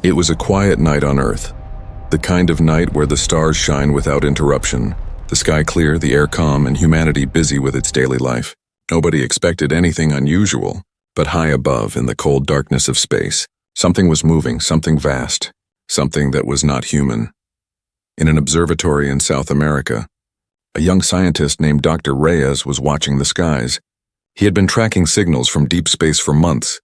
It was a quiet night on Earth. The kind of night where the stars shine without interruption, the sky clear, the air calm, and humanity busy with its daily life. Nobody expected anything unusual, but high above, in the cold darkness of space, something was moving, something vast, something that was not human. In an observatory in South America, a young scientist named Dr. Reyes was watching the skies. He had been tracking signals from deep space for months.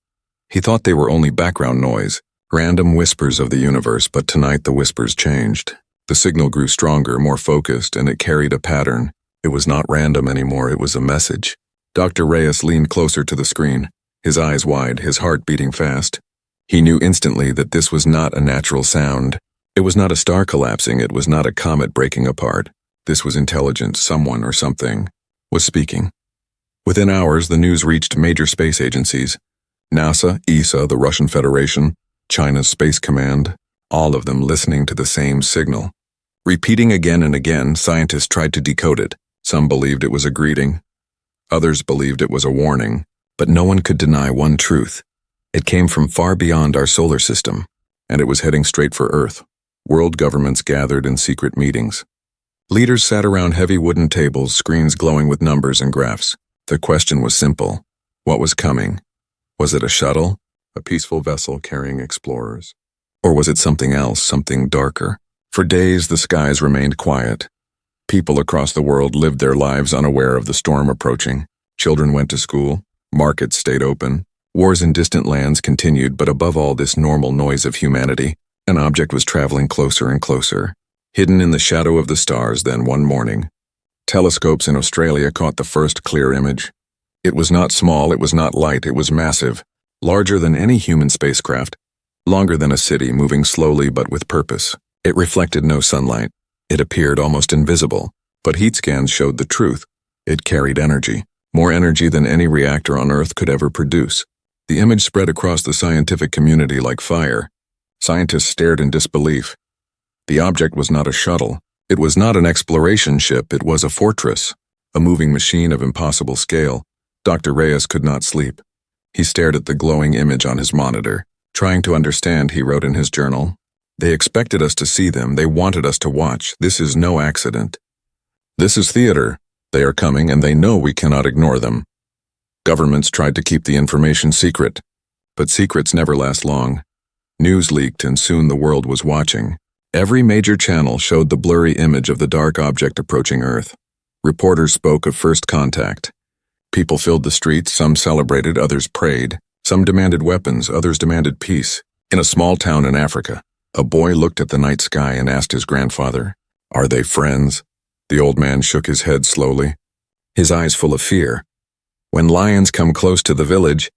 He thought they were only background noise, random whispers of the universe, but tonight the whispers changed. The signal grew stronger, more focused, and it carried a pattern. It was not random anymore, it was a message. Dr. Reyes leaned closer to the screen, his eyes wide, his heart beating fast. He knew instantly that this was not a natural sound. It was not a star collapsing, it was not a comet breaking apart. This was intelligent, someone or something was speaking. Within hours, the news reached major space agencies. NASA, ESA, the Russian Federation, China's Space Command, all of them listening to the same signal. Repeating again and again, scientists tried to decode it. Some believed it was a greeting. Others believed it was a warning. But no one could deny one truth. It came from far beyond our solar system, and it was heading straight for Earth. World governments gathered in secret meetings. Leaders sat around heavy wooden tables, screens glowing with numbers and graphs. The question was simple. What was coming? Was it a shuttle? A peaceful vessel carrying explorers? Or was it something else, something darker? For days, the skies remained quiet. People across the world lived their lives unaware of the storm approaching. Children went to school. Markets stayed open. Wars in distant lands continued, but above all this normal noise of humanity, an object was traveling closer and closer. Hidden in the shadow of the stars, then one morning, telescopes in Australia caught the first clear image. It was not small, it was not light, it was massive. Larger than any human spacecraft, longer than a city, moving slowly but with purpose. It reflected no sunlight. It appeared almost invisible, but heat scans showed the truth. It carried energy, more energy than any reactor on Earth could ever produce. The image spread across the scientific community like fire. Scientists stared in disbelief. The object was not a shuttle. It was not an exploration ship, it was a fortress, a moving machine of impossible scale. Dr. Reyes could not sleep. He stared at the glowing image on his monitor. Trying to understand, he wrote in his journal. They expected us to see them, they wanted us to watch. This is no accident. This is theater. They are coming and they know we cannot ignore them. Governments tried to keep the information secret, but secrets never last long. News leaked and soon the world was watching. Every major channel showed the blurry image of the dark object approaching Earth. Reporters spoke of first contact. People filled the streets, some celebrated, others prayed. Some demanded weapons, others demanded peace. In a small town in Africa, a boy looked at the night sky and asked his grandfather, "Are they friends?" The old man shook his head slowly, his eyes full of fear. When lions come close to the village,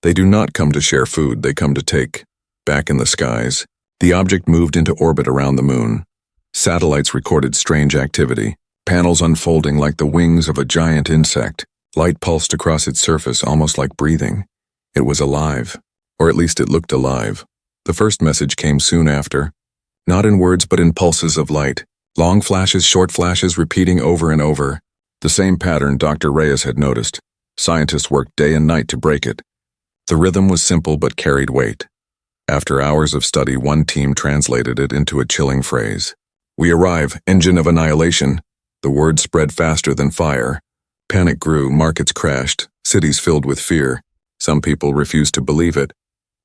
they do not come to share food, they come to take. Back in the skies, the object moved into orbit around the moon. Satellites recorded strange activity, panels unfolding like the wings of a giant insect. Light pulsed across its surface, almost like breathing. It was alive, or at least it looked alive. The first message came soon after, not in words but in pulses of light. Long flashes, short flashes, repeating over and over. The same pattern Dr. Reyes had noticed. Scientists worked day and night to break it. The rhythm was simple but carried weight. After hours of study, one team translated it into a chilling phrase. "We arrive, engine of annihilation." The word spread faster than fire. Panic grew, markets crashed, cities filled with fear. Some people refused to believe it.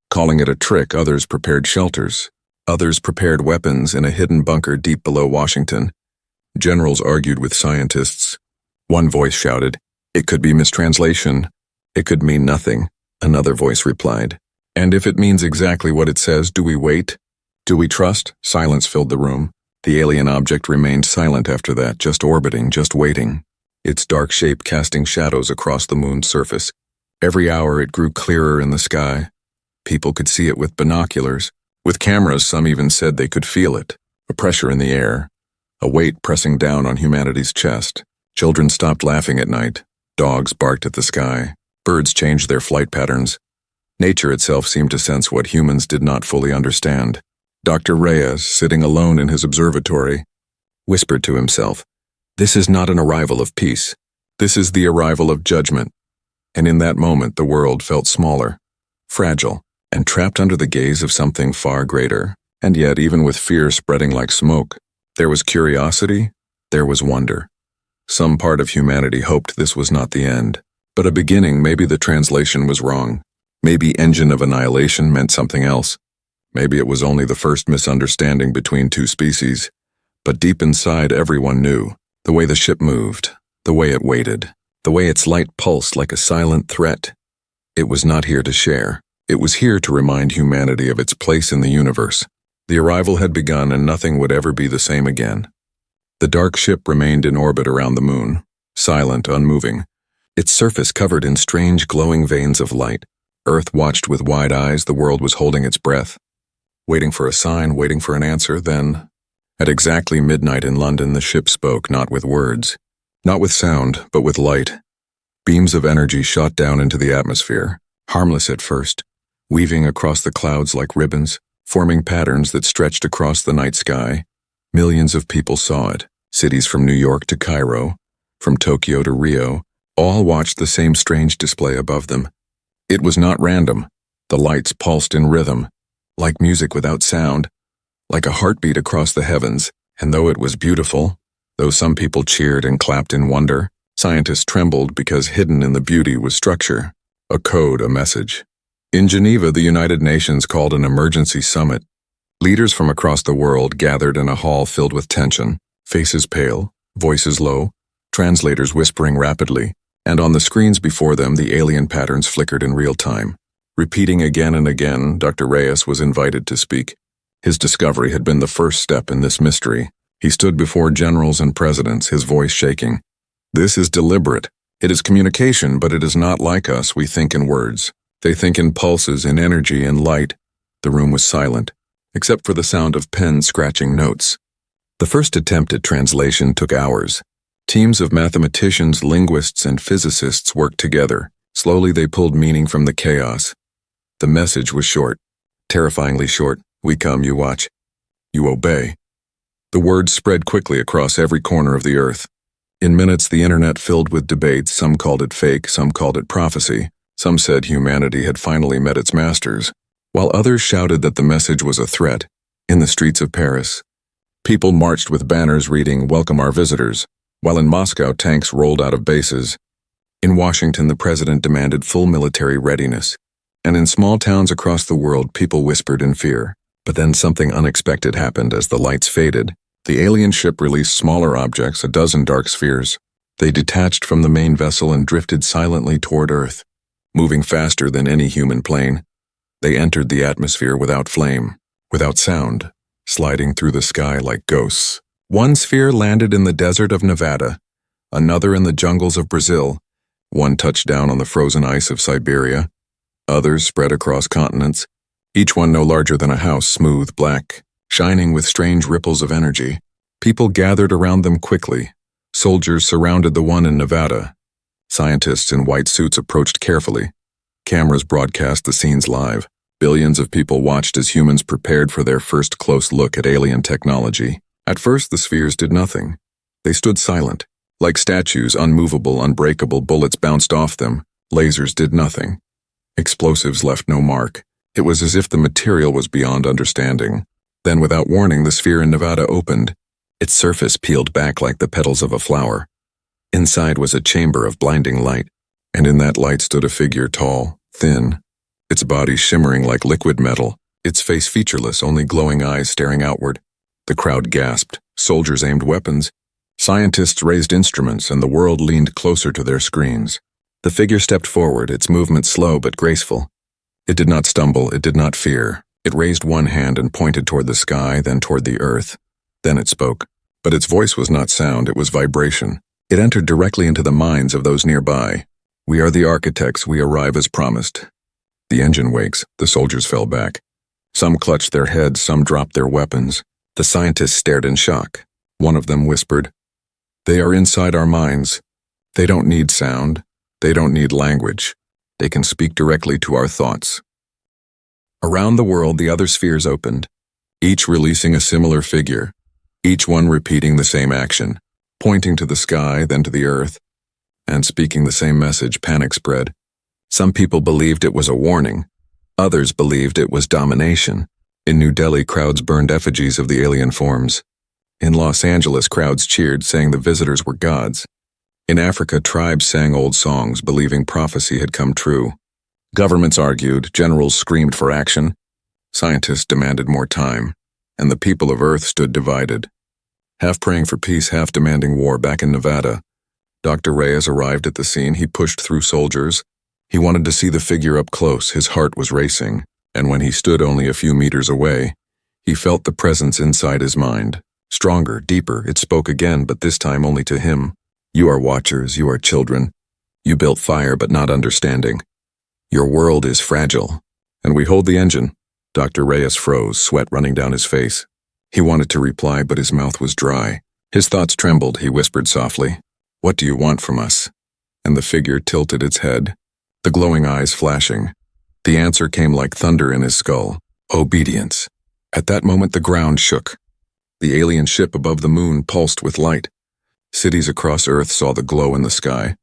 Calling it a trick, others prepared shelters. Others prepared weapons in a hidden bunker deep below Washington. Generals argued with scientists. One voice shouted, "It could be mistranslation. It could mean nothing." Another voice replied, "And if it means exactly what it says, do we wait? Do we trust?" Silence filled the room. The alien object remained silent after that, just orbiting, just waiting. Its dark shape casting shadows across the moon's surface. Every hour it grew clearer in the sky. People could see it with binoculars. With cameras, some even said they could feel it. A pressure in the air. A weight pressing down on humanity's chest. Children stopped laughing at night. Dogs barked at the sky. Birds changed their flight patterns. Nature itself seemed to sense what humans did not fully understand. Dr. Reyes, sitting alone in his observatory, whispered to himself, "This is not an arrival of peace. This is the arrival of judgment." And in that moment, the world felt smaller, fragile, and trapped under the gaze of something far greater. And yet, even with fear spreading like smoke, there was curiosity, there was wonder. Some part of humanity hoped this was not the end, but a beginning. Maybe the translation was wrong. Maybe engine of annihilation meant something else. Maybe it was only the first misunderstanding between two species. But deep inside, everyone knew. The way the ship moved, the way it waited, the way its light pulsed like a silent threat. It was not here to share. It was here to remind humanity of its place in the universe. The arrival had begun and nothing would ever be the same again. The dark ship remained in orbit around the moon, silent, unmoving, its surface covered in strange glowing veins of light. Earth watched with wide eyes. The world was holding its breath, waiting for a sign, waiting for an answer. Then, at exactly midnight in London, the ship spoke, not with words, not with sound, but with light. Beams of energy shot down into the atmosphere, harmless at first, weaving across the clouds like ribbons, forming patterns that stretched across the night sky. Millions of people saw it. Cities from New York to Cairo, from Tokyo to Rio, all watched the same strange display above them. It was not random. The lights pulsed in rhythm, like music without sound, like a heartbeat across the heavens. And though it was beautiful, though some people cheered and clapped in wonder, scientists trembled because hidden in the beauty was structure, a code, a message. In Geneva, the United Nations called an emergency summit. Leaders from across the world gathered in a hall filled with tension, faces pale, voices low, translators whispering rapidly, and on the screens before them the alien patterns flickered in real time. Repeating again and again, Dr. Reyes was invited to speak. His discovery had been the first step in this mystery. He stood before generals and presidents, his voice shaking. This is deliberate. It is communication, but it is not like us. We think in words. They think in pulses, in energy, in light. The room was silent, except for the sound of pens scratching notes. The first attempt at translation took hours. Teams of mathematicians, linguists, and physicists worked together. Slowly they pulled meaning from the chaos. The message was short, terrifyingly short. We come, you watch. You obey. The words spread quickly across every corner of the earth. In minutes, the internet filled with debates. Some called it fake, some called it prophecy. Some said humanity had finally met its masters, while others shouted that the message was a threat. In the streets of Paris, people marched with banners reading, "Welcome our visitors," while in Moscow tanks rolled out of bases. In Washington, the president demanded full military readiness. And in small towns across the world, people whispered in fear. But then something unexpected happened as the lights faded. The alien ship released smaller objects, a dozen dark spheres. They detached from the main vessel and drifted silently toward Earth, moving faster than any human plane. They entered the atmosphere without flame, without sound, sliding through the sky like ghosts. One sphere landed in the desert of Nevada, another in the jungles of Brazil. One touched down on the frozen ice of Siberia. Others spread across continents, each one no larger than a house, smooth, black, shining with strange ripples of energy. People gathered around them quickly. Soldiers surrounded the one in Nevada. Scientists in white suits approached carefully. Cameras broadcast the scenes live. Billions of people watched as humans prepared for their first close look at alien technology. At first, the spheres did nothing. They stood silent. Like statues, unmovable, unbreakable, bullets bounced off them. Lasers did nothing. Explosives left no mark. It was as if the material was beyond understanding. Then, without warning, the sphere in Nevada opened. Its surface peeled back like the petals of a flower. Inside was a chamber of blinding light, and in that light stood a figure tall, thin, its body shimmering like liquid metal, its face featureless, only glowing eyes staring outward. The crowd gasped. Soldiers aimed weapons. Scientists raised instruments, and the world leaned closer to their screens. The figure stepped forward, its movement slow but graceful. It did not stumble, it did not fear. It raised one hand and pointed toward the sky, then toward the earth. Then it spoke. But its voice was not sound, it was vibration. It entered directly into the minds of those nearby. We are the architects, we arrive as promised. The engine wakes, the soldiers fell back. Some clutched their heads, some dropped their weapons. The scientists stared in shock. One of them whispered, "They are inside our minds. They don't need sound. They don't need language. They can speak directly to our thoughts." Around the world, the other spheres opened, each releasing a similar figure, each one repeating the same action, pointing to the sky, then to the earth, and speaking the same message. Panic spread. Some people believed it was a warning. Others believed it was domination. In New Delhi, crowds burned effigies of the alien forms. In Los Angeles, crowds cheered, saying the visitors were gods. In Africa, tribes sang old songs, believing prophecy had come true. Governments argued, generals screamed for action, scientists demanded more time, and the people of Earth stood divided. Half praying for peace, half demanding war. Back in Nevada, Dr. Reyes arrived at the scene. He pushed through soldiers. He wanted to see the figure up close. His heart was racing, and when he stood only a few meters away, he felt the presence inside his mind. Stronger, deeper, it spoke again, but this time only to him. You are watchers, you are children. You built fire, but not understanding. Your world is fragile, and we hold the engine. Dr. Reyes froze, sweat running down his face. He wanted to reply, but his mouth was dry. His thoughts trembled. He whispered softly, "What do you want from us?" And the figure tilted its head, the glowing eyes flashing. The answer came like thunder in his skull. Obedience. At that moment, the ground shook. The alien ship above the moon pulsed with light. Cities across Earth saw the glow in the sky.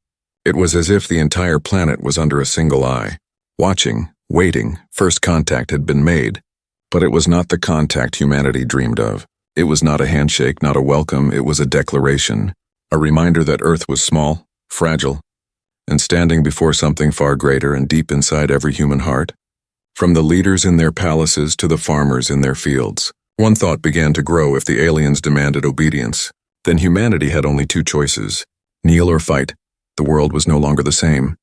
It was as if the entire planet was under a single eye, watching, waiting. First contact had been made, but it was not the contact humanity dreamed of. It was not a handshake, not a welcome. It was a declaration, a reminder that Earth was small, fragile, and standing before something far greater and deep inside every human heart. From the leaders in their palaces to the farmers in their fields, one thought began to grow: if the aliens demanded obedience, then humanity had only two choices: kneel or fight. The world was no longer the same.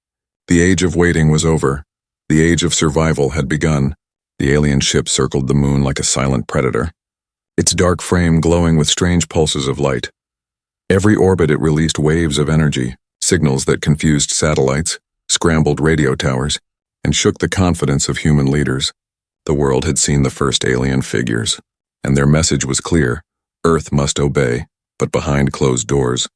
The age of waiting was over. The age of survival had begun. The alien ship circled the moon like a silent predator, its dark frame glowing with strange pulses of light. Every orbit it released waves of energy, signals that confused satellites, scrambled radio towers, and shook the confidence of human leaders. The world had seen the first alien figures, and their message was clear: Earth must obey, but behind closed doors.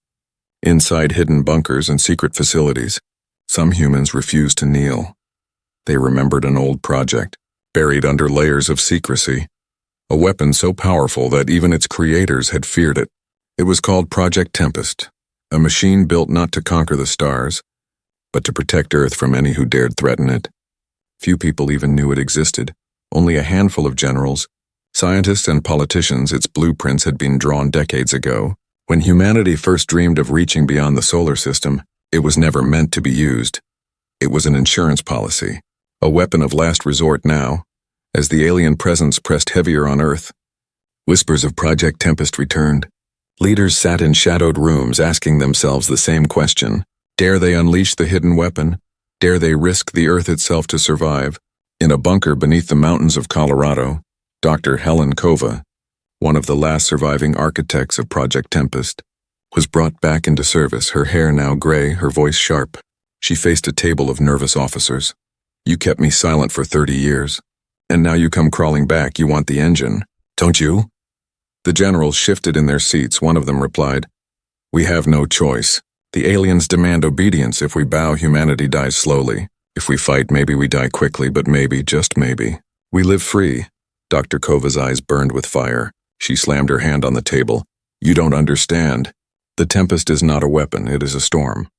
Inside hidden bunkers and secret facilities, some humans refused to kneel. They remembered an old project, buried under layers of secrecy, a weapon so powerful that even its creators had feared it. It was called Project Tempest, a machine built not to conquer the stars, but to protect Earth from any who dared threaten it. Few people even knew it existed. Only a handful of generals, scientists, and politicians. Its blueprints had been drawn decades ago. When humanity first dreamed of reaching beyond the solar system, it was never meant to be used. It was an insurance policy, a weapon of last resort. Now, as the alien presence pressed heavier on Earth, whispers of Project Tempest returned. Leaders sat in shadowed rooms asking themselves the same question: dare they unleash the hidden weapon? Dare they risk the Earth itself to survive? In a bunker beneath the mountains of Colorado, Dr. Helen Kova, one of the last surviving architects of Project Tempest, was brought back into service, her hair now gray, her voice sharp. She faced a table of nervous officers. "You kept me silent for 30 years, and now you come crawling back. You want the engine, don't you?" The generals shifted in their seats. One of them replied, "We have no choice. The aliens demand obedience. If we bow, humanity dies slowly. If we fight, maybe we die quickly, but maybe, just maybe, we live free." Dr. Kova's eyes burned with fire. She slammed her hand on the table. "You don't understand. The Tempest is not a weapon, it is a storm.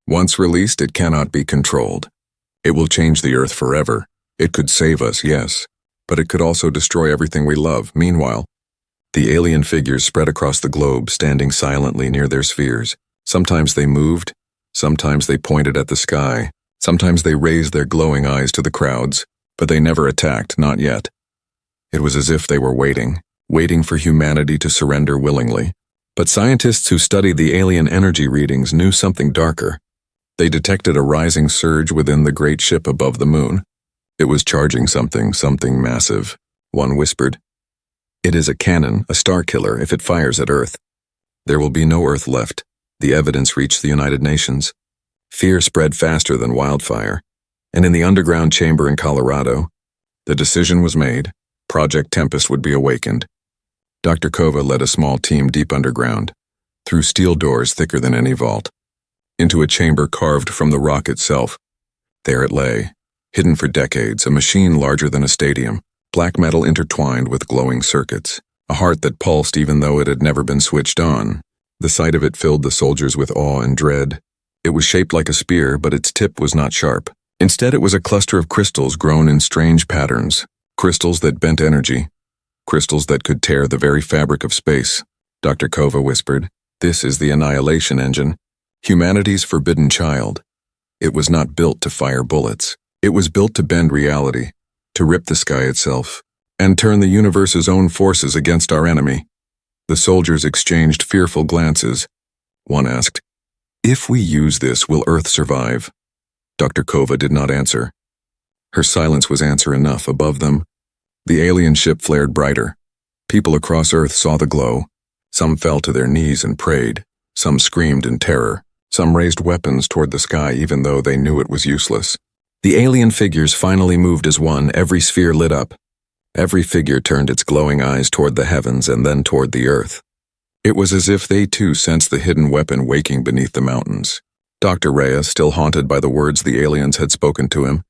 Once released, it cannot be controlled. It will change the Earth forever. It could save us, yes, but it could also destroy everything we love." Meanwhile, the alien figures spread across the globe, standing silently near their spheres. Sometimes they moved, sometimes they pointed at the sky, sometimes they raised their glowing eyes to the crowds, but they never attacked, not yet. It was as if they were waiting for humanity to surrender willingly. But scientists who studied the alien energy readings knew something darker. They detected a rising surge within the great ship above the moon. It was charging something massive. One whispered, "It is a cannon, a star killer. If it fires at Earth, there will be no Earth left." The evidence reached the United Nations. Fear spread faster than wildfire, and in the underground chamber in Colorado, the decision was made: Project Tempest would be awakened. Dr. Kova led a small team deep underground, through steel doors thicker than any vault, into a chamber carved from the rock itself. There it lay, hidden for decades, a machine larger than a stadium, black metal intertwined with glowing circuits, a heart that pulsed even though it had never been switched on. The sight of it filled the soldiers with awe and dread. It was shaped like a spear, but its tip was not sharp. Instead, it was a cluster of crystals grown in strange patterns, crystals that bent energy, crystals that could tear the very fabric of space. Dr. Kova whispered, "This is the annihilation engine, humanity's forbidden child. It was not built to fire bullets. It was built to bend reality, to rip the sky itself, and turn the universe's own forces against our enemy." The soldiers exchanged fearful glances. One asked, "If we use this, will Earth survive?" Dr. Kova did not answer. Her silence was answer enough. Above them, the alien ship flared brighter. People across Earth saw the glow. Some fell to their knees and prayed. Some screamed in terror. Some raised weapons toward the sky even though they knew it was useless. The alien figures finally moved as one. Every sphere lit up. Every figure turned its glowing eyes toward the heavens and then toward the Earth. It was as if they too sensed the hidden weapon waking beneath the mountains. Dr. Reyes, still haunted by the words the aliens had spoken to him,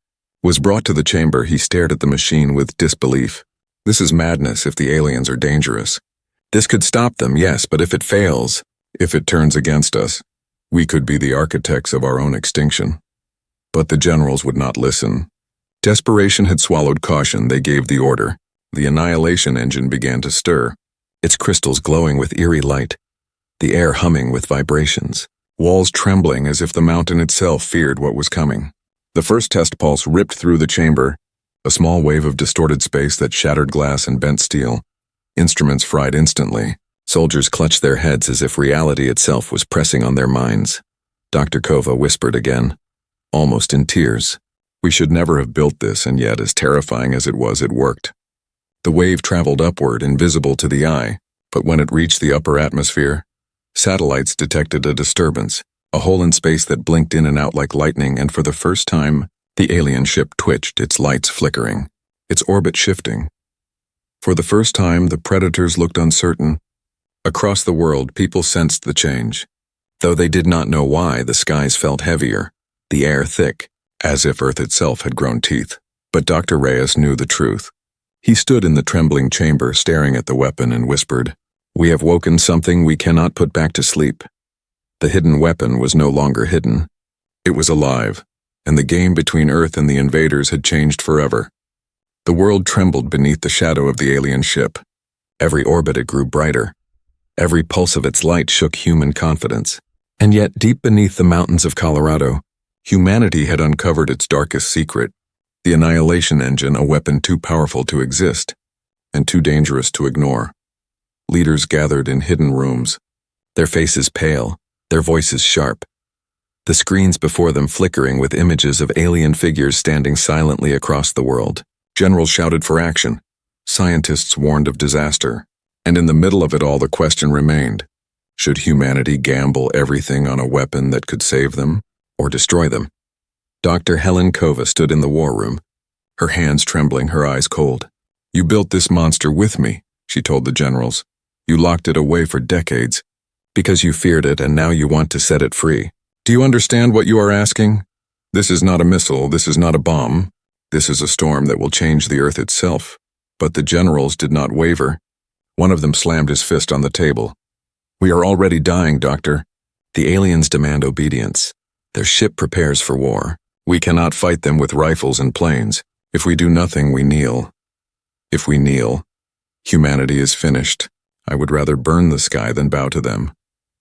was brought to the chamber. He stared at the machine with disbelief. This is madness if the aliens are dangerous. This could stop them, yes, but if it fails, if it turns against us, we could be the architects of our own extinction. But the generals would not listen. Desperation had swallowed caution. They gave the order. The annihilation engine began to stir, its crystals glowing with eerie light, the air humming with vibrations, walls trembling as if the mountain itself feared what was coming. The first test pulse ripped through the chamber, a small wave of distorted space that shattered glass and bent steel. Instruments fried instantly. Soldiers clutched their heads as if reality itself was pressing on their minds. Dr. Kova whispered again, almost in tears. "We should never have built this, and yet, as terrifying as it was, it worked." The wave traveled upward, invisible to the eye, but when it reached the upper atmosphere, satellites detected a disturbance, a hole in space that blinked in and out like lightning, and for the first time, the alien ship twitched, its lights flickering, its orbit shifting. For the first time, the predators looked uncertain. Across the world, people sensed the change. Though they did not know why, the skies felt heavier, the air thick, as if Earth itself had grown teeth. But Dr. Reyes knew the truth. He stood in the trembling chamber, staring at the weapon, and whispered, "We have woken something we cannot put back to sleep." The hidden weapon was no longer hidden. It was alive, and the game between Earth and the invaders had changed forever. The world trembled beneath the shadow of the alien ship. Every orbit it grew brighter. Every pulse of its light shook human confidence. And yet, deep beneath the mountains of Colorado, humanity had uncovered its darkest secret: the annihilation engine, a weapon too powerful to exist and too dangerous to ignore. Leaders gathered in hidden rooms, their faces pale, their voices sharp, the screens before them flickering with images of alien figures standing silently across the world. Generals shouted for action. Scientists warned of disaster. And in the middle of it all, the question remained: should humanity gamble everything on a weapon that could save them or destroy them? Dr. Helen Kova stood in the war room, her hands trembling, her eyes cold. "You built this monster with me," she told the generals. "You locked it away for decades because you feared it, and now you want to set it free. Do you understand what you are asking? This is not a missile, this is not a bomb. This is a storm that will change the Earth itself." But the generals did not waver. One of them slammed his fist on the table. "We are already dying, Doctor. The aliens demand obedience. Their ship prepares for war. We cannot fight them with rifles and planes. If we do nothing, we kneel. If we kneel, humanity is finished. I would rather burn the sky than bow to them."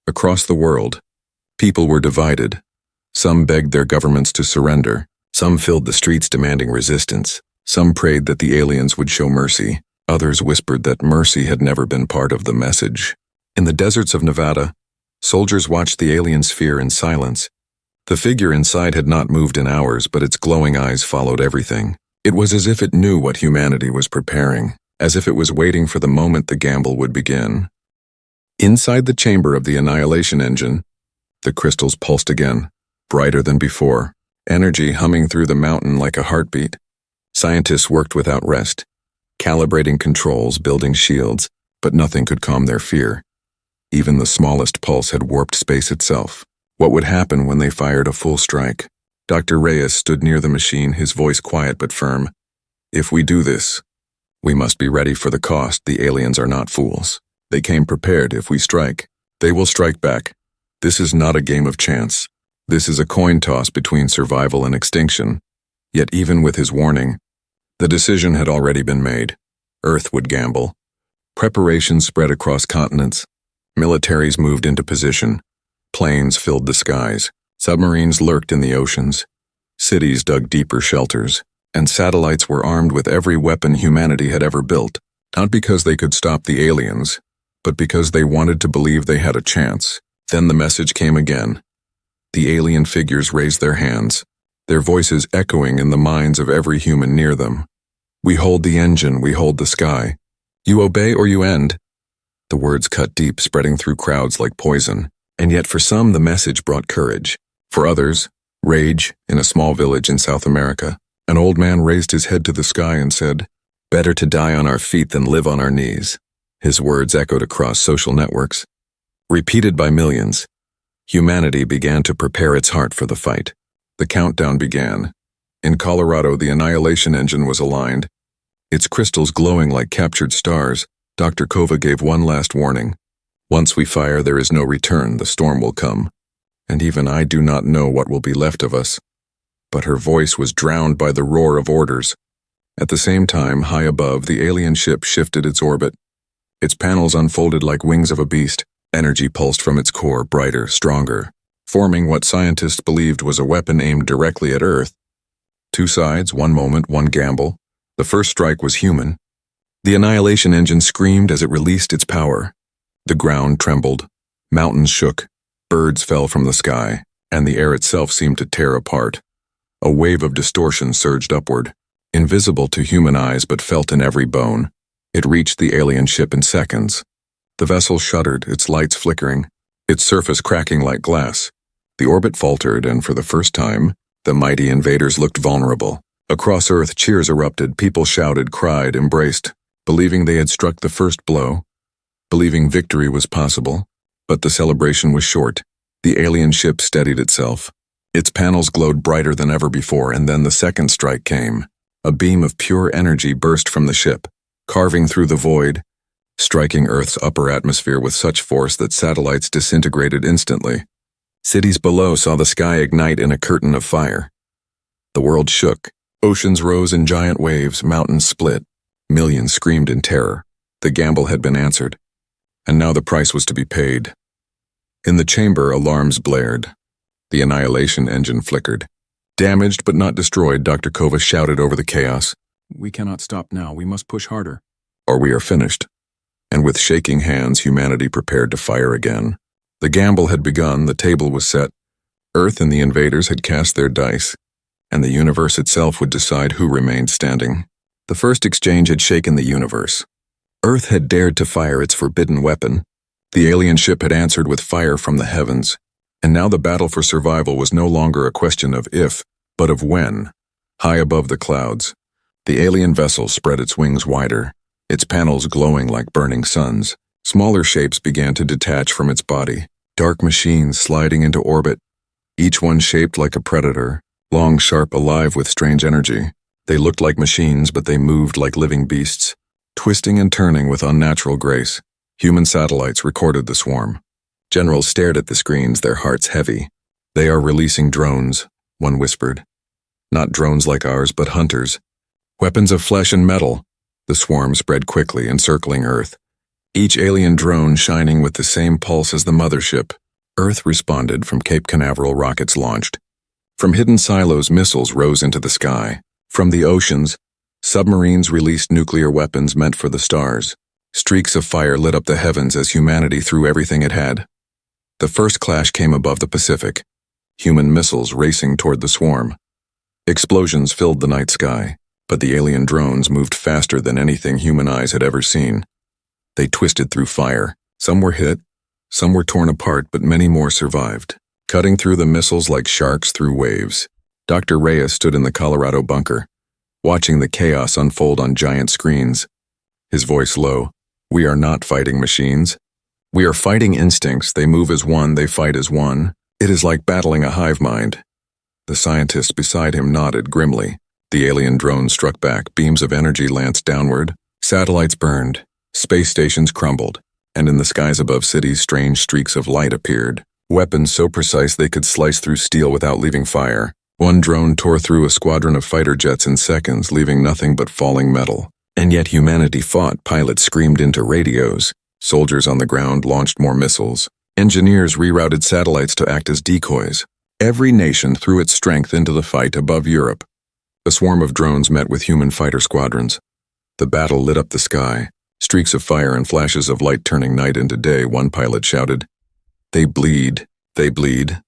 Across the world, people were divided. Some begged their governments to surrender. Some filled the streets demanding resistance. Some prayed that the aliens would show mercy. Others whispered that mercy had never been part of the message. In the deserts of Nevada, soldiers watched the alien sphere in silence. The figure inside had not moved in hours, but its glowing eyes followed everything. It was as if it knew what humanity was preparing, as if it was waiting for the moment the gamble would begin. Inside the chamber of the annihilation engine, the crystals pulsed again, brighter than before, energy humming through the mountain like a heartbeat. Scientists worked without rest, calibrating controls, building shields, but nothing could calm their fear. Even the smallest pulse had warped space itself. What would happen when they fired a full strike? Dr. Reyes stood near the machine, his voice quiet but firm. "If we do this, we must be ready for the cost. The aliens are not fools. They came prepared. If we strike, they will strike back. This is not a game of chance. This is a coin toss between survival and extinction. Yet even with his warning, the decision had already been made. Earth would gamble. Preparations spread across continents. Militaries moved into position. Planes filled the skies. Submarines lurked in the oceans. Cities dug deeper shelters. And satellites were armed with every weapon humanity had ever built, not because they could stop the aliens, but because they wanted to believe they had a chance. Then the message came again. The alien figures raised their hands, their voices echoing in the minds of every human near them. "We hold the engine, we hold the sky. You obey or you end." The words cut deep, spreading through crowds like poison, and yet for some the message brought courage. For others, rage. In a small village in South America, an old man raised his head to the sky and said, "Better to die on our feet than live on our knees." His words echoed across social networks. Repeated by millions, humanity began to prepare its heart for the fight. The countdown began. In Colorado, the annihilation engine was aligned. Its crystals glowing like captured stars, Dr. Kova gave one last warning. "Once we fire, there is no return, the storm will come. And even I do not know what will be left of us." But her voice was drowned by the roar of orders. At the same time, high above, the alien ship shifted its orbit. Its panels unfolded like wings of a beast. Energy pulsed from its core, brighter, stronger, forming what scientists believed was a weapon aimed directly at Earth. Two sides, one moment, one gamble. The first strike was human. The annihilation engine screamed as it released its power. The ground trembled, mountains shook, birds fell from the sky, and the air itself seemed to tear apart. A wave of distortion surged upward, invisible to human eyes but felt in every bone. It reached the alien ship in seconds. The vessel shuddered, its lights flickering, its surface cracking like glass. The orbit faltered, and for the first time, the mighty invaders looked vulnerable. Across Earth, cheers erupted, people shouted, cried, embraced, believing they had struck the first blow, believing victory was possible. But the celebration was short. The alien ship steadied itself. Its panels glowed brighter than ever before, and then the second strike came. A beam of pure energy burst from the ship, carving through the void, striking Earth's upper atmosphere with such force that satellites disintegrated instantly. Cities below saw the sky ignite in a curtain of fire. The world shook. Oceans rose in giant waves, mountains split. Millions screamed in terror. The gamble had been answered, and now the price was to be paid. In the chamber, alarms blared. The annihilation engine flickered. Damaged but not destroyed, Dr. Kova shouted over the chaos. "We cannot stop now, we must push harder, or we are finished." And with shaking hands, humanity prepared to fire again. The gamble had begun, the table was set. Earth and the invaders had cast their dice, and the universe itself would decide who remained standing. The first exchange had shaken the universe. Earth had dared to fire its forbidden weapon. The alien ship had answered with fire from the heavens. And now the battle for survival was no longer a question of if, but of when. High above the clouds, the alien vessel spread its wings wider, its panels glowing like burning suns. Smaller shapes began to detach from its body, dark machines sliding into orbit, each one shaped like a predator, long, sharp, alive with strange energy. They looked like machines, but they moved like living beasts, twisting and turning with unnatural grace. Human satellites recorded the swarm. Generals stared at the screens, their hearts heavy. "They are releasing drones," one whispered. "Not drones like ours, but hunters. Weapons of flesh and metal." The swarm spread quickly, encircling Earth, each alien drone shining with the same pulse as the mothership. Earth responded. From Cape Canaveral, rockets launched. From hidden silos, missiles rose into the sky. From the oceans, submarines released nuclear weapons meant for the stars. Streaks of fire lit up the heavens as humanity threw everything it had. The first clash came above the Pacific, human missiles racing toward the swarm. Explosions filled the night sky, but the alien drones moved faster than anything human eyes had ever seen. They twisted through fire. Some were hit, some were torn apart, but many more survived, cutting through the missiles like sharks through waves. Dr. Reyes stood in the Colorado bunker, watching the chaos unfold on giant screens. His voice low. "We are not fighting machines. We are fighting instincts. They move as one, they fight as one. It is like battling a hive mind." The scientist beside him nodded grimly. The alien drone struck back, beams of energy lanced downward. Satellites burned, space stations crumbled, and in the skies above cities strange streaks of light appeared. Weapons so precise they could slice through steel without leaving fire. One drone tore through a squadron of fighter jets in seconds, leaving nothing but falling metal. And yet humanity fought. Pilots screamed into radios. Soldiers on the ground launched more missiles. Engineers rerouted satellites to act as decoys. Every nation threw its strength into the fight above Europe. A swarm of drones met with human fighter squadrons. The battle lit up the sky, streaks of fire and flashes of light turning night into day. One pilot shouted, "They bleed, they bleed,"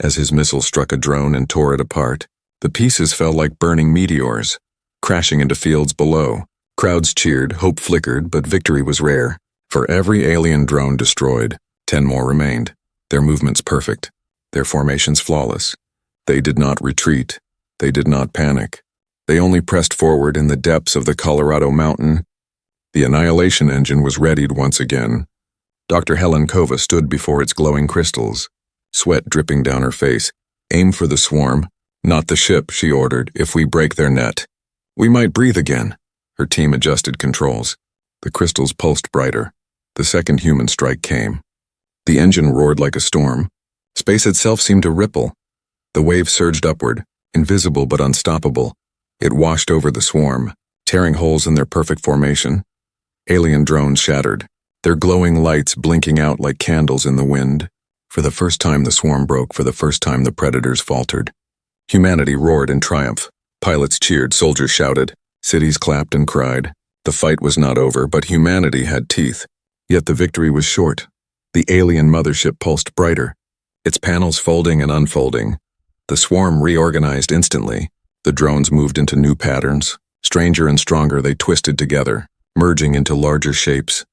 as his missile struck a drone and tore it apart. The pieces fell like burning meteors, crashing into fields below. Crowds cheered, hope flickered, but victory was rare. For every alien drone destroyed, 10 more remained, their movements perfect, their formations flawless. They did not retreat. They did not panic. They only pressed forward in the depths of the Colorado Mountain. The annihilation engine was readied once again. Dr. Helen Kova stood before its glowing crystals, sweat dripping down her face. "Aim for the swarm, not the ship," she ordered. "If we break their net, we might breathe again." Her team adjusted controls. The crystals pulsed brighter. The second human strike came. The engine roared like a storm. Space itself seemed to ripple. The wave surged upward, invisible but unstoppable. It washed over the swarm, tearing holes in their perfect formation. Alien drones shattered, their glowing lights blinking out like candles in the wind. For the first time the swarm broke. For the first time the predators faltered. Humanity roared in triumph. Pilots cheered, soldiers shouted, cities clapped and cried. The fight was not over, but humanity had teeth. Yet the victory was short. The alien mothership pulsed brighter, its panels folding and unfolding. The swarm reorganized instantly. The drones moved into new patterns. Stranger and stronger, they twisted together, merging into larger shapes.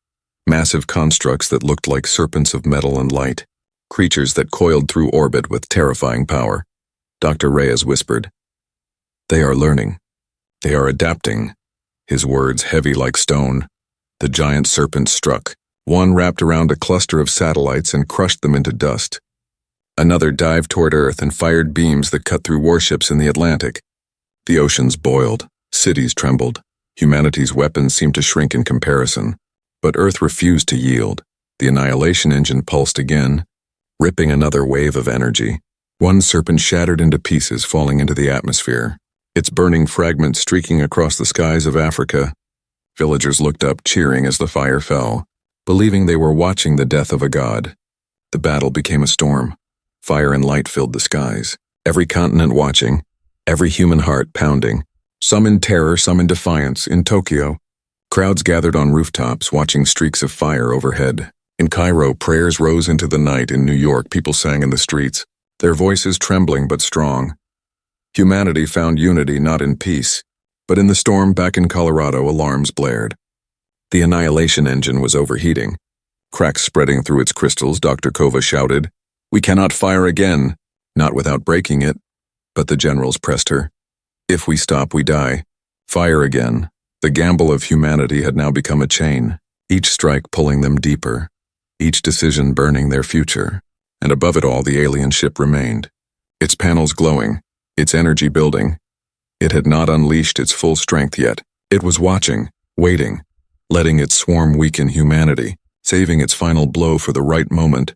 Massive constructs that looked like serpents of metal and light. Creatures that coiled through orbit with terrifying power. Dr. Reyes whispered, "They are learning. They are adapting." His words heavy like stone. The giant serpents struck. One wrapped around a cluster of satellites and crushed them into dust. Another dived toward Earth and fired beams that cut through warships in the Atlantic. The oceans boiled. Cities trembled. Humanity's weapons seemed to shrink in comparison. But Earth refused to yield. The annihilation engine pulsed again, ripping another wave of energy. One serpent shattered into pieces, falling into the atmosphere, its burning fragments streaking across the skies of Africa. Villagers looked up, cheering as the fire fell, believing they were watching the death of a god. The battle became a storm. Fire and light filled the skies, every continent watching, every human heart pounding, some in terror, some in defiance. In Tokyo, crowds gathered on rooftops, watching streaks of fire overhead. In Cairo, prayers rose into the night. In New York, people sang in the streets, their voices trembling but strong. Humanity found unity not in peace, but in the storm. Back in Colorado, alarms blared. The annihilation engine was overheating. Cracks spreading through its crystals. Dr. Kova shouted, "We cannot fire again, not without breaking it." But the generals pressed her. "If we stop, we die. Fire again." The gamble of humanity had now become a chain, each strike pulling them deeper, each decision burning their future. And above it all, the alien ship remained, its panels glowing, its energy building. It had not unleashed its full strength yet. It was watching, waiting, letting its swarm weaken humanity, saving its final blow for the right moment.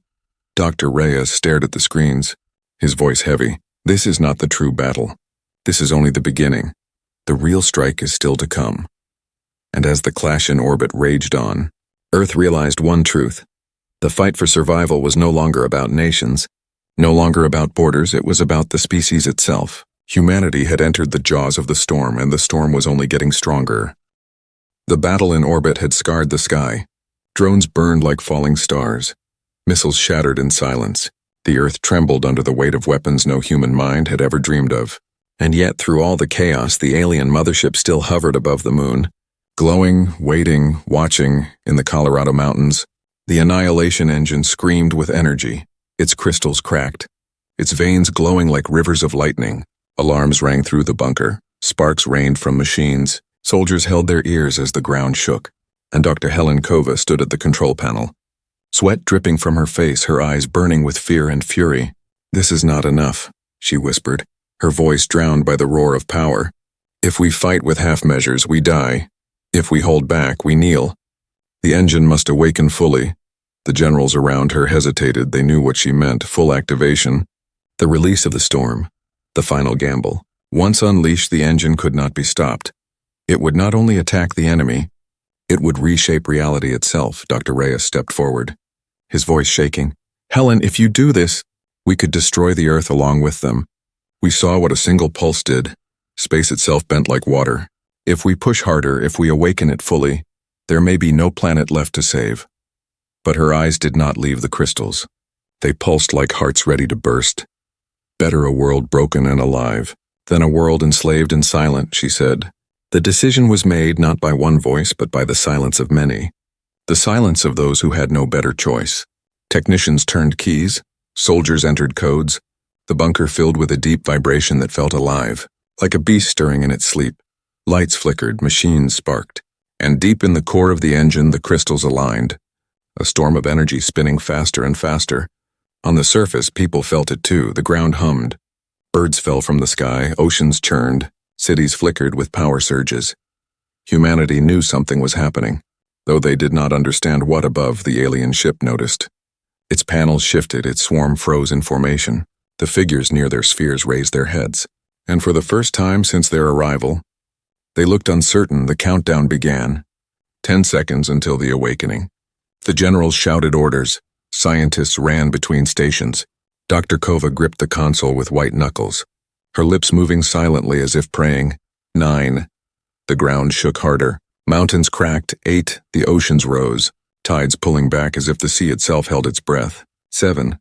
Dr. Reyes stared at the screens, his voice heavy. "This is not the true battle. This is only the beginning. The real strike is still to come." And as the clash in orbit raged on, Earth realized one truth. The fight for survival was no longer about nations, no longer about borders. It was about the species itself. Humanity had entered the jaws of the storm, and the storm was only getting stronger. The battle in orbit had scarred the sky. Drones burned like falling stars. Missiles shattered in silence. The Earth trembled under the weight of weapons no human mind had ever dreamed of. And yet, through all the chaos, the alien mothership still hovered above the moon, glowing, waiting, watching. In the Colorado mountains, the annihilation engine screamed with energy, its crystals cracked, its veins glowing like rivers of lightning. Alarms rang through the bunker, sparks rained from machines. Soldiers held their ears as the ground shook, and Dr. Helen Kova stood at the control panel, sweat dripping from her face, her eyes burning with fear and fury. "This is not enough," she whispered, her voice drowned by the roar of power. "If we fight with half measures, we die. If we hold back, we kneel. The engine must awaken fully." The generals around her hesitated. They knew what she meant, full activation, the release of the storm, The final gamble. Once unleashed, the engine could not be stopped. It would not only attack the enemy, it would reshape reality itself. Dr. Reyes stepped forward, his voice shaking. Helen, if you do this, we could destroy the Earth along with them. We saw what a single pulse did. Space itself bent like water. If we push harder, if we awaken it fully, there may be no planet left to save. But her eyes did not leave the crystals. They pulsed like hearts ready to burst. Better a world broken and alive than a world enslaved and silent, she said. The decision was made not by one voice, but by the silence of many. The silence of those who had no better choice. Technicians turned keys, soldiers entered codes, the bunker filled with a deep vibration that felt alive, like a beast stirring in its sleep. Lights flickered, machines sparked, and deep in the core of the engine the crystals aligned, a storm of energy spinning faster and faster. On the surface, people felt it too. The ground hummed. Birds fell from the sky, oceans churned, cities flickered with power surges. Humanity knew something was happening, though they did not understand what. Above, the alien ship noticed. Its panels shifted, its swarm froze in formation. The figures near their spheres raised their heads, and for the first time since their arrival, they looked uncertain. The countdown began. 10 seconds until the awakening. The generals shouted orders. Scientists ran between stations. Dr. Kova gripped the console with white knuckles, her lips moving silently as if praying. 9. The ground shook harder. Mountains cracked. 8. The oceans rose, tides pulling back as if the sea itself held its breath. 7.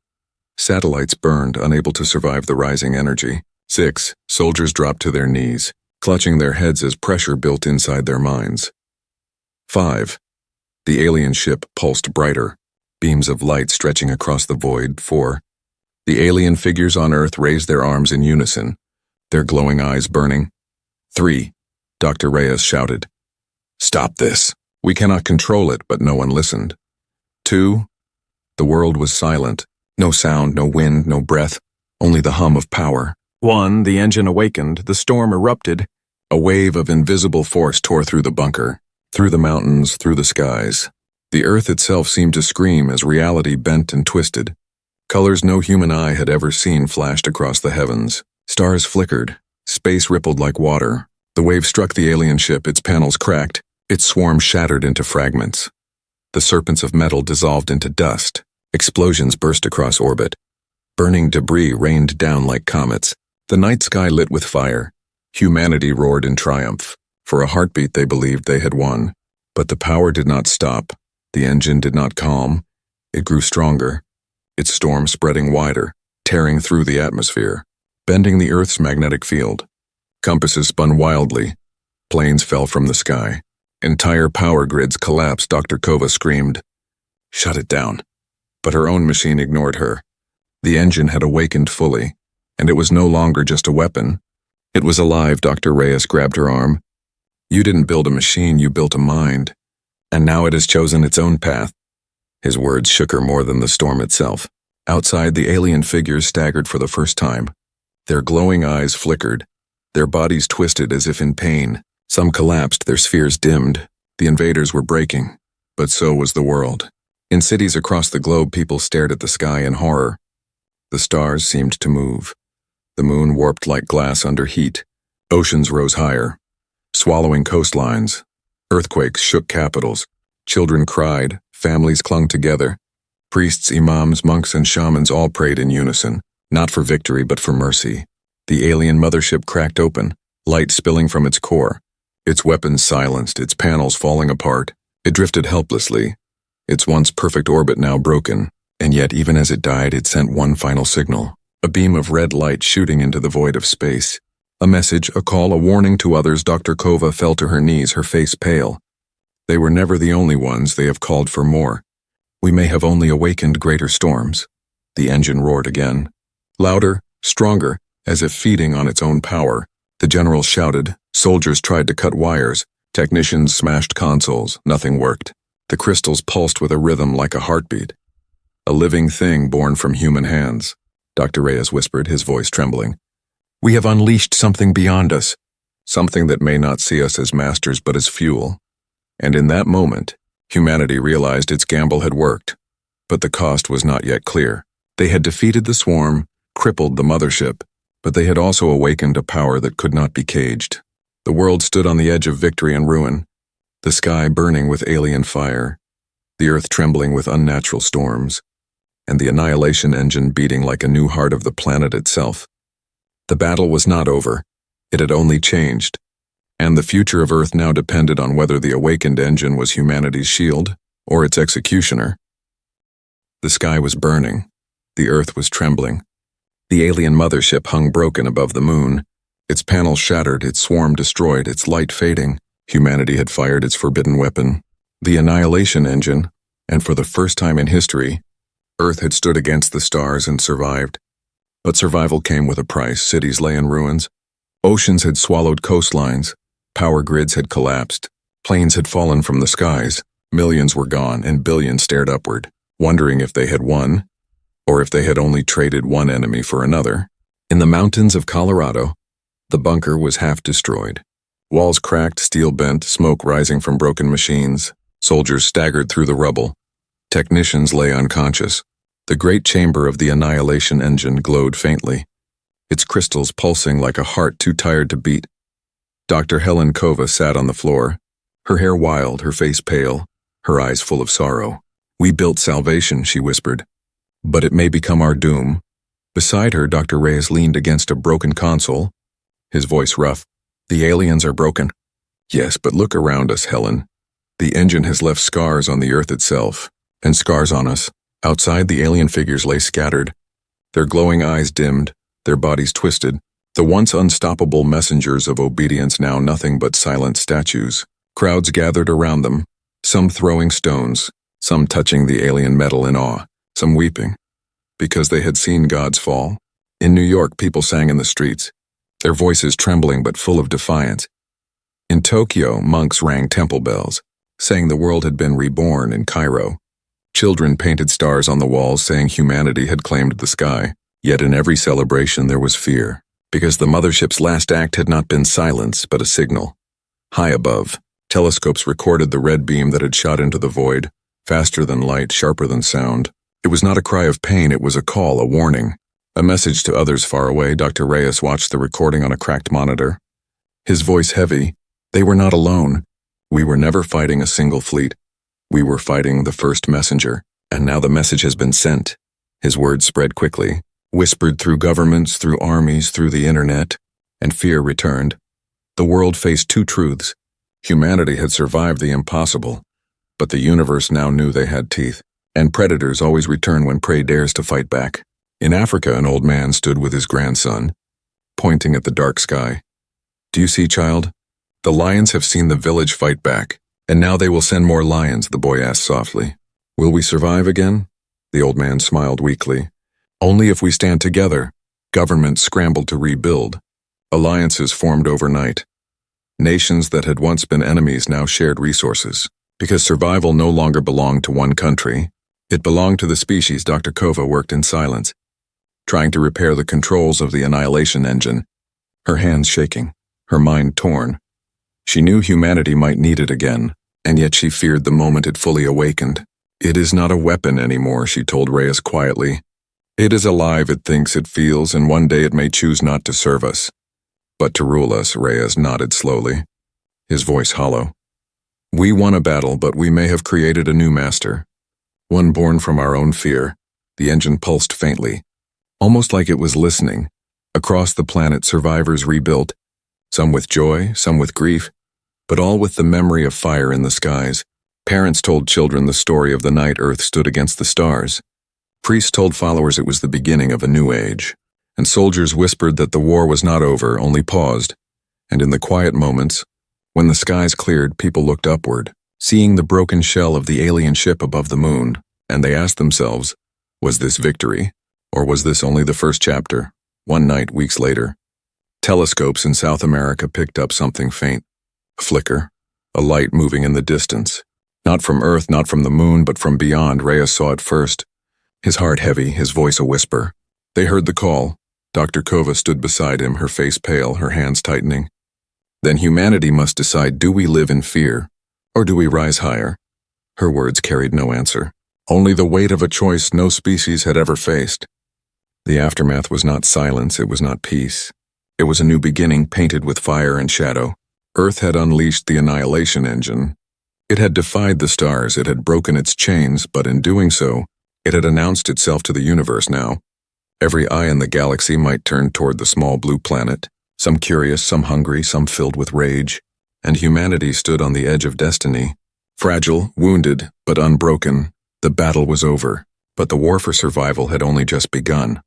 Satellites burned, unable to survive the rising energy. 6. Soldiers dropped to their knees, clutching their heads as pressure built inside their minds. 5. The alien ship pulsed brighter, beams of light stretching across the void. 4. The alien figures on Earth raised their arms in unison, their glowing eyes burning. 3. Dr. Reyes shouted, "Stop this! We cannot control it," but no one listened. 2. The world was silent. No sound, no wind, no breath, only the hum of power. 1. The engine awakened, the storm erupted. A wave of invisible force tore through the bunker, through the mountains, through the skies. The Earth itself seemed to scream as reality bent and twisted. Colors no human eye had ever seen flashed across the heavens. Stars flickered. Space rippled like water. The wave struck the alien ship, its panels cracked, its swarm shattered into fragments. The serpents of metal dissolved into dust. Explosions burst across orbit. Burning debris rained down like comets. The night sky lit with fire. Humanity roared in triumph. For a heartbeat they believed they had won. But the power did not stop. The engine did not calm. It grew stronger, its storm spreading wider, tearing through the atmosphere, bending the Earth's magnetic field. Compasses spun wildly. Planes fell from the sky. Entire power grids collapsed. Dr. Kova screamed, "Shut it down." But her own machine ignored her. The engine had awakened fully, and it was no longer just a weapon. It was alive. Dr. Reyes grabbed her arm. "You didn't build a machine, you built a mind. And now it has chosen its own path." His words shook her more than the storm itself. Outside, the alien figures staggered for the first time. Their glowing eyes flickered, their bodies twisted as if in pain. Some collapsed, their spheres dimmed. The invaders were breaking, but so was the world. In cities across the globe, people stared at the sky in horror. The stars seemed to move. The moon warped like glass under heat. Oceans rose higher, swallowing coastlines. Earthquakes shook capitals. Children cried. Families clung together. Priests, imams, monks, and shamans all prayed in unison, not for victory but for mercy. The alien mothership cracked open, light spilling from its core. Its weapons silenced, its panels falling apart. It drifted helplessly, its once perfect orbit now broken. And yet, even as it died, it sent one final signal. A beam of red light shooting into the void of space. A message, a call, a warning to others. Dr. Kova fell to her knees, her face pale. They were never the only ones. They have called for more. We may have only awakened greater storms. The engine roared again. Louder, stronger, as if feeding on its own power. The generals shouted. Soldiers tried to cut wires. Technicians smashed consoles. Nothing worked. The crystals pulsed with a rhythm like a heartbeat. A living thing born from human hands. Dr. Reyes whispered, his voice trembling. We have unleashed something beyond us. Something that may not see us as masters but as fuel. And in that moment, humanity realized its gamble had worked. But the cost was not yet clear. They had defeated the swarm, crippled the mothership, But they had also awakened a power that could not be caged. The world stood on the edge of victory and ruin, the sky burning with alien fire, the earth trembling with unnatural storms, and the annihilation engine beating like a new heart of the planet itself. The battle was not over. It had only changed, and the future of Earth now depended on whether the awakened engine was humanity's shield or its executioner. The sky was burning. The Earth was trembling. The alien mothership hung broken above the moon. Its panels shattered, its swarm destroyed, its light fading. Humanity had fired its forbidden weapon, the annihilation engine, and for the first time in history, Earth had stood against the stars and survived. But survival came with a price. Cities lay in ruins. Oceans had swallowed coastlines. Power grids had collapsed. Planes had fallen from the skies. Millions were gone, and billions stared upward, wondering if they had won, or if they had only traded one enemy for another. In the mountains of Colorado, the bunker was half destroyed. Walls cracked, steel bent, smoke rising from broken machines. Soldiers staggered through the rubble. Technicians lay unconscious. The great chamber of the annihilation engine glowed faintly, its crystals pulsing like a heart too tired to beat. Dr. Helen Kova sat on the floor, her hair wild, her face pale, her eyes full of sorrow. "We built salvation," she whispered, "but it may become our doom." Beside her, Dr. Reyes leaned against a broken console, his voice rough. "The aliens are broken." "Yes, but look around us, Helen. The engine has left scars on the Earth itself, and scars on us." Outside, the alien figures lay scattered, their glowing eyes dimmed, their bodies twisted, the once unstoppable messengers of obedience now nothing but silent statues. Crowds gathered around them, some throwing stones, some touching the alien metal in awe, some weeping, because they had seen gods fall. In New York, people sang in the streets, their voices trembling but full of defiance. In Tokyo, monks rang temple bells, saying the world had been reborn. In Cairo, children painted stars on the walls saying humanity had claimed the sky. Yet in every celebration there was fear, because the mothership's last act had not been silence but a signal. High above, telescopes recorded the red beam that had shot into the void, faster than light, sharper than sound. It was not a cry of pain, it was a call, a warning, a message to others far away. Dr. Reyes watched the recording on a cracked monitor, his voice heavy. They were not alone. We were never fighting a single fleet. We were fighting the first messenger, and now the message has been sent. His words spread quickly, whispered through governments, through armies, through the internet, and fear returned. The world faced two truths. Humanity had survived the impossible, but the universe now knew they had teeth, and predators always return when prey dares to fight back. In Africa, an old man stood with his grandson, pointing at the dark sky. "Do you see, child? The lions have seen the village fight back. And now they will send more lions," the boy asked softly. "Will we survive again?" The old man smiled weakly. "Only if we stand together." Governments scrambled to rebuild. Alliances formed overnight. Nations that had once been enemies now shared resources. Because survival no longer belonged to one country. It belonged to the species. Dr. Kova worked in silence, trying to repair the controls of the annihilation engine, her hands shaking, her mind torn. She knew humanity might need it again, and yet she feared the moment it fully awakened. "It is not a weapon anymore," she told Reyes quietly. "It is alive, it thinks, it feels, and one day it may choose not to serve us, but to rule us." Reyes nodded slowly, his voice hollow. "We won a battle, but we may have created a new master, one born from our own fear." The engine pulsed faintly, almost like it was listening. Across the planet, survivors rebuilt, some with joy, some with grief, but all with the memory of fire in the skies. Parents told children the story of the night Earth stood against the stars. Priests told followers it was the beginning of a new age, and soldiers whispered that the war was not over, only paused. And in the quiet moments, when the skies cleared, people looked upward, seeing the broken shell of the alien ship above the moon, and they asked themselves, was this victory, or was this only the first chapter? One night, weeks later, telescopes in South America picked up something faint. A flicker, a light moving in the distance. Not from Earth, not from the moon, but from beyond. Reyes saw it first, his heart heavy, his voice a whisper. They heard the call. Dr. Kova stood beside him, her face pale, her hands tightening. "Then humanity must decide, do we live in fear, or do we rise higher?" Her words carried no answer, only the weight of a choice no species had ever faced. The aftermath was not silence, it was not peace. It was a new beginning painted with fire and shadow. Earth had unleashed the annihilation engine. It had defied the stars, it had broken its chains, but in doing so, it had announced itself to the universe now. Every eye in the galaxy might turn toward the small blue planet, some curious, some hungry, some filled with rage, and humanity stood on the edge of destiny. Fragile, wounded, but unbroken, the battle was over, but the war for survival had only just begun.